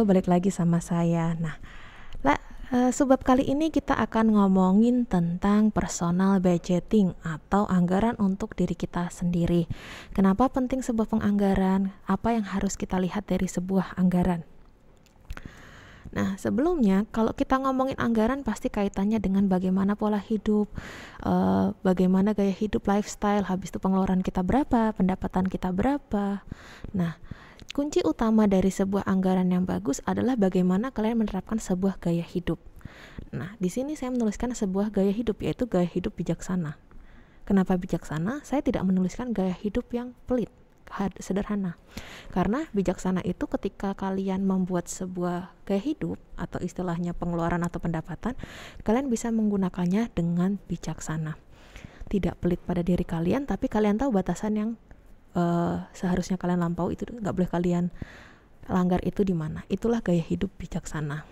Halo, balik lagi sama saya. Sebab kali ini kita akan ngomongin tentang personal budgeting atau anggaran untuk diri kita sendiri. Kenapa penting sebuah penganggaran? Apa yang harus kita lihat dari sebuah anggaran? Nah, sebelumnya kalau kita ngomongin anggaran pasti kaitannya dengan bagaimana pola hidup, bagaimana gaya hidup, lifestyle, habis itu pengeluaran kita berapa, pendapatan kita berapa. Nah, kunci utama dari sebuah anggaran yang bagus adalah bagaimana kalian menerapkan sebuah gaya hidup. Nah, di sini saya menuliskan sebuah gaya hidup, yaitu gaya hidup bijaksana. Kenapa bijaksana? Saya tidak menuliskan gaya hidup yang pelit, sederhana. Karena bijaksana itu ketika kalian membuat sebuah gaya hidup atau istilahnya pengeluaran atau pendapatan, kalian bisa menggunakannya dengan bijaksana. Tidak pelit pada diri kalian, tapi kalian tahu batasan yang seharusnya kalian lampaui, itu nggak boleh kalian langgar itu di mana. Itulah gaya hidup bijaksana.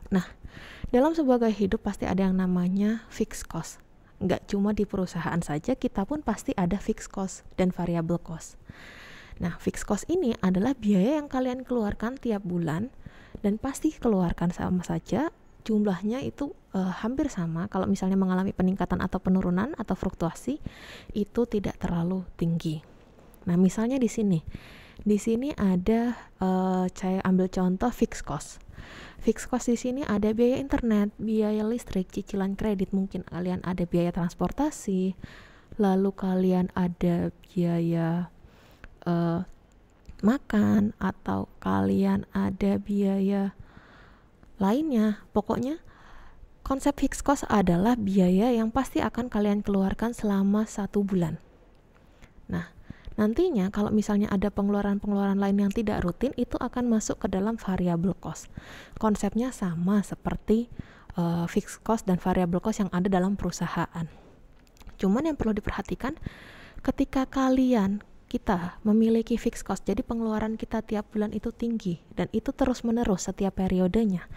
Nah, dalam sebuah gaya hidup pasti ada yang namanya fixed cost. Nggak cuma di perusahaan saja, kita pun pasti ada fixed cost dan variable cost. Nah, fixed cost ini adalah biaya yang kalian keluarkan tiap bulan dan pasti keluarkan sama saja. Jumlahnya itu hampir sama. Kalau misalnya mengalami peningkatan atau penurunan atau fluktuasi, itu tidak terlalu tinggi. Nah, misalnya di sini ada saya ambil contoh fixed cost. Fixed cost di sini ada biaya internet, biaya listrik, cicilan kredit, mungkin kalian ada biaya transportasi, lalu kalian ada biaya makan, atau kalian ada biaya lainnya. Pokoknya konsep fixed cost adalah biaya yang pasti akan kalian keluarkan selama 1 bulan. Nah, nantinya kalau misalnya ada pengeluaran-pengeluaran lain yang tidak rutin, itu akan masuk ke dalam variable cost. Konsepnya sama seperti fixed cost dan variable cost yang ada dalam perusahaan. Cuman yang perlu diperhatikan, ketika kita memiliki fixed cost, jadi pengeluaran kita tiap bulan itu tinggi dan itu terus-menerus setiap periodenya,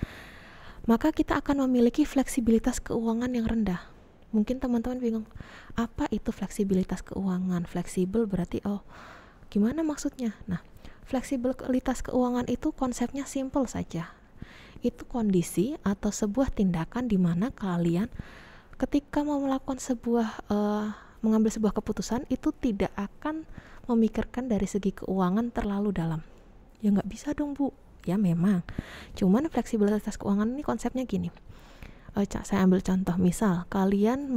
maka kita akan memiliki fleksibilitas keuangan yang rendah. Mungkin teman-teman bingung, apa itu fleksibilitas keuangan? Fleksibel berarti, gimana maksudnya? Nah, fleksibilitas keuangan itu konsepnya simple saja. Itu kondisi atau sebuah tindakan di mana kalian ketika mau melakukan mengambil sebuah keputusan itu tidak akan memikirkan dari segi keuangan terlalu dalam. Ya nggak bisa dong, Bu. Ya memang. Cuman fleksibilitas keuangan ini konsepnya gini. Saya ambil contoh, misal kalian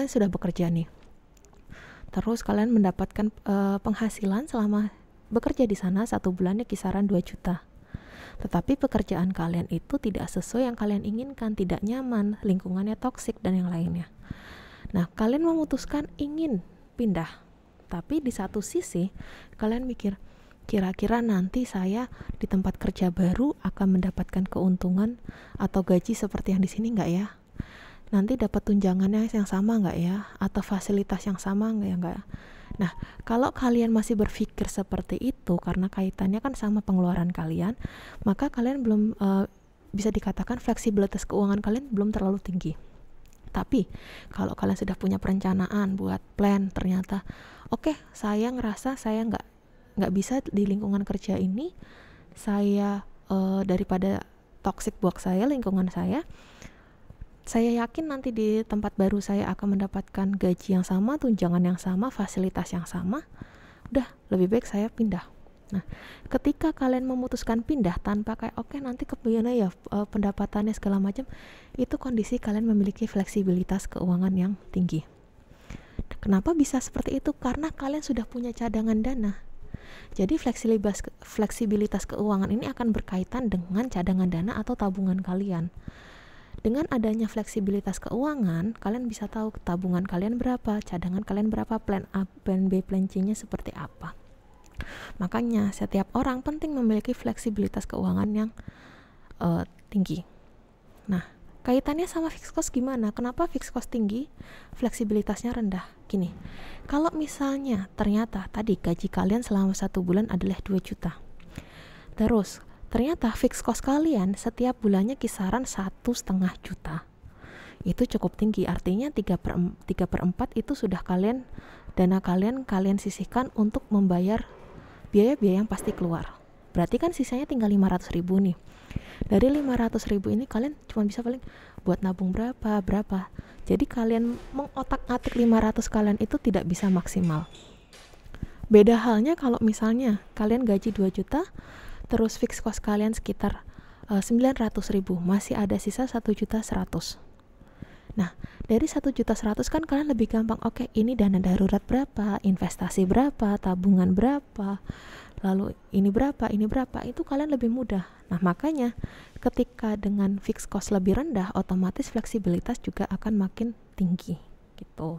sudah bekerja nih, terus kalian mendapatkan penghasilan selama bekerja di sana 1 bulannya kisaran 2 juta, tetapi pekerjaan kalian itu tidak sesuai yang kalian inginkan, tidak nyaman, lingkungannya toksik dan yang lainnya. Nah, kalian memutuskan ingin pindah, tapi di satu sisi kalian mikir, kira-kira nanti saya di tempat kerja baru akan mendapatkan keuntungan atau gaji seperti yang di sini nggak ya? Nanti dapat tunjangannya yang sama nggak ya? Atau fasilitas yang sama nggak ya? Nah, kalau kalian masih berpikir seperti itu karena kaitannya kan sama pengeluaran kalian, maka kalian belum bisa dikatakan fleksibilitas keuangan kalian belum terlalu tinggi. Tapi kalau kalian sudah punya perencanaan buat plan, ternyata oke, saya ngerasa saya nggak bisa di lingkungan kerja ini, saya daripada toxic buat saya, lingkungan saya yakin nanti di tempat baru saya akan mendapatkan gaji yang sama, tunjangan yang sama, fasilitas yang sama, udah lebih baik saya pindah. Nah, ketika kalian memutuskan pindah tanpa kayak oke, nanti kebagaimana ya pendapatannya segala macam, itu kondisi kalian memiliki fleksibilitas keuangan yang tinggi. Kenapa bisa seperti itu? Karena kalian sudah punya cadangan dana. Jadi fleksibilitas keuangan ini akan berkaitan dengan cadangan dana atau tabungan kalian. Dengan adanya fleksibilitas keuangan, kalian bisa tahu tabungan kalian berapa, cadangan kalian berapa, plan A, plan B, plan C-nya seperti apa. Makanya setiap orang penting memiliki fleksibilitas keuangan yang tinggi. Nah, kaitannya sama fixed cost gimana? Kenapa fixed cost tinggi, fleksibilitasnya rendah? Gini, kalau misalnya ternyata tadi gaji kalian selama 1 bulan adalah 2 juta, terus ternyata fixed cost kalian setiap bulannya kisaran 1,5 juta, itu cukup tinggi. Artinya 3/4 itu sudah dana kalian sisihkan untuk membayar biaya-biaya yang pasti keluar. Berarti kan sisanya tinggal 500.000 nih. Dari 500.000 ini kalian cuma bisa paling buat nabung berapa. Jadi kalian mengotak-atik 500 kalian itu tidak bisa maksimal. Beda halnya kalau misalnya kalian gaji 2 juta, terus fixed cost kalian sekitar 900.000, masih ada sisa 1.100.000. Nah, dari 1.100.000 kan kalian lebih gampang, oke, ini dana darurat berapa, investasi berapa, tabungan berapa, lalu ini berapa, itu kalian lebih mudah. Nah, makanya ketika dengan fixed cost lebih rendah, otomatis fleksibilitas juga akan makin tinggi gitu.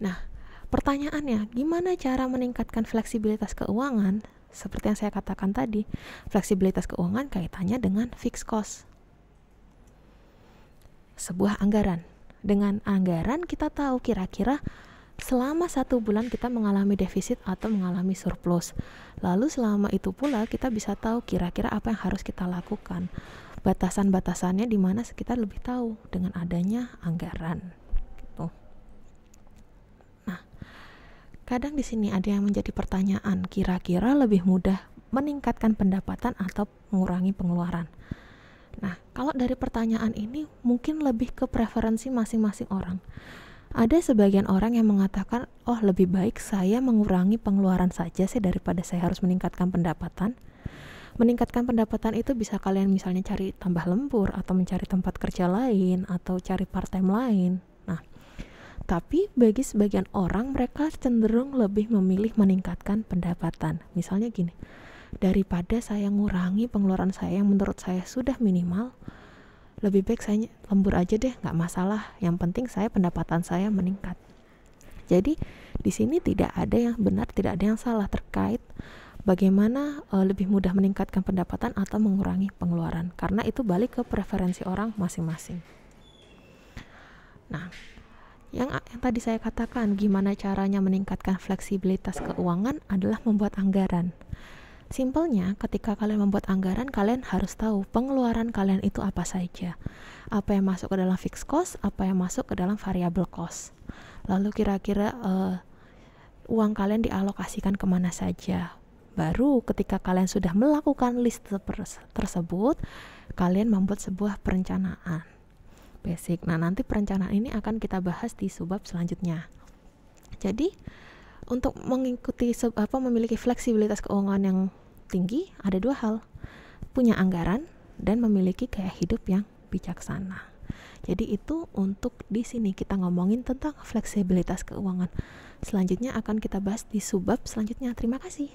Nah, pertanyaannya, gimana cara meningkatkan fleksibilitas keuangan? Seperti yang saya katakan tadi, fleksibilitas keuangan kaitannya dengan fixed cost. Sebuah anggaran. Dengan anggaran kita tahu kira-kira selama 1 bulan kita mengalami defisit atau mengalami surplus. Lalu selama itu pula kita bisa tahu kira-kira apa yang harus kita lakukan. Batasan-batasannya di mana kita lebih tahu dengan adanya anggaran. Gitu. Nah, kadang di sini ada yang menjadi pertanyaan, kira-kira lebih mudah meningkatkan pendapatan atau mengurangi pengeluaran. Nah, kalau dari pertanyaan ini mungkin lebih ke preferensi masing-masing orang. Ada sebagian orang yang mengatakan, oh lebih baik saya mengurangi pengeluaran saja sih daripada saya harus meningkatkan pendapatan. Meningkatkan pendapatan itu bisa kalian misalnya cari tambah lembur atau mencari tempat kerja lain atau cari part-time lain. Nah, tapi bagi sebagian orang mereka cenderung lebih memilih meningkatkan pendapatan. Misalnya gini, daripada saya ngurangi pengeluaran saya yang menurut saya sudah minimal, lebih baik saya lembur aja deh, nggak masalah. Yang penting saya pendapatan saya meningkat. Jadi di sini tidak ada yang benar, tidak ada yang salah terkait bagaimana lebih mudah meningkatkan pendapatan atau mengurangi pengeluaran. Karena itu balik ke preferensi orang masing-masing. Nah, yang tadi saya katakan gimana caranya meningkatkan fleksibilitas keuangan adalah membuat anggaran. Simpelnya, ketika kalian membuat anggaran, kalian harus tahu pengeluaran kalian itu apa saja. Apa yang masuk ke dalam fixed cost, apa yang masuk ke dalam variable cost. Lalu kira-kira uang kalian dialokasikan kemana saja. Baru ketika kalian sudah melakukan list tersebut, kalian membuat sebuah perencanaan basic. Nah, nanti perencanaan ini akan kita bahas di subbab selanjutnya. Jadi, untuk mengikuti memiliki fleksibilitas keuangan yang tinggi, ada 2 hal. Punya anggaran dan memiliki gaya hidup yang bijaksana. Jadi itu untuk di sini kita ngomongin tentang fleksibilitas keuangan. Selanjutnya akan kita bahas di subbab selanjutnya. Terima kasih.